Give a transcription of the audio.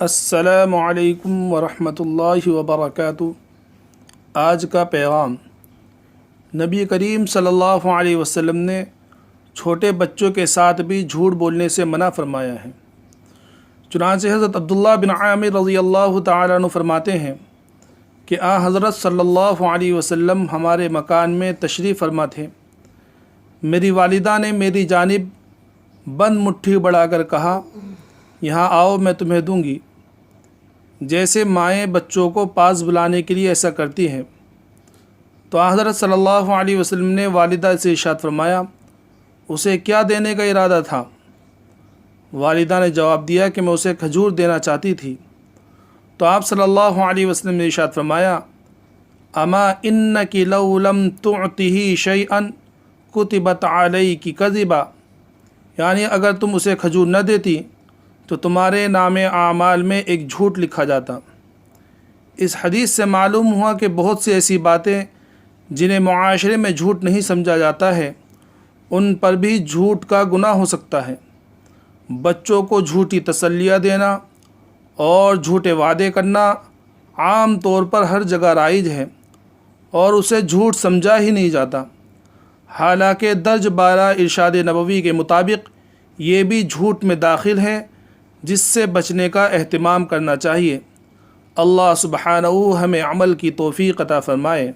السلام علیکم ورحمۃ اللہ وبرکاتہ۔ آج کا پیغام، نبی کریم صلی اللہ علیہ وسلم نے چھوٹے بچوں کے ساتھ بھی جھوٹ بولنے سے منع فرمایا ہے۔ چنانچہ حضرت عبداللہ بن عامر رضی اللہ تعالیٰ عنہ فرماتے ہیں کہ حضرت صلی اللہ علیہ وسلم ہمارے مکان میں تشریف فرما تھے۔ میری والدہ نے میری جانب بند مٹھی بڑھا کر کہا، یہاں آؤ میں تمہیں دوں گی، جیسے مائیں بچوں کو پاس بلانے کے لیے ایسا کرتی ہیں۔ تو حضرت صلی اللہ علیہ وسلم نے والدہ سے ارشاد فرمایا، اسے کیا دینے کا ارادہ تھا؟ والدہ نے جواب دیا کہ میں اسے کھجور دینا چاہتی تھی۔ تو آپ صلی اللہ علیہ وسلم نے ارشاد فرمایا، اما انکی لو لم تعطہ شیئا کتبت علیک کذبا، یعنی اگر تم اسے کھجور نہ دیتی تو تمہارے نام اعمال میں ایک جھوٹ لکھا جاتا۔ اس حدیث سے معلوم ہوا کہ بہت سی ایسی باتیں جنہیں معاشرے میں جھوٹ نہیں سمجھا جاتا ہے، ان پر بھی جھوٹ کا گناہ ہو سکتا ہے۔ بچوں کو جھوٹی تسلیاں دینا اور جھوٹے وعدے کرنا عام طور پر ہر جگہ رائج ہے اور اسے جھوٹ سمجھا ہی نہیں جاتا، حالانکہ درج بارہ ارشاد نبوی کے مطابق یہ بھی جھوٹ میں داخل ہے، جس سے بچنے کا اہتمام کرنا چاہیے۔ اللہ سبحانہ ہمیں عمل کی توفیق عطا فرمائے۔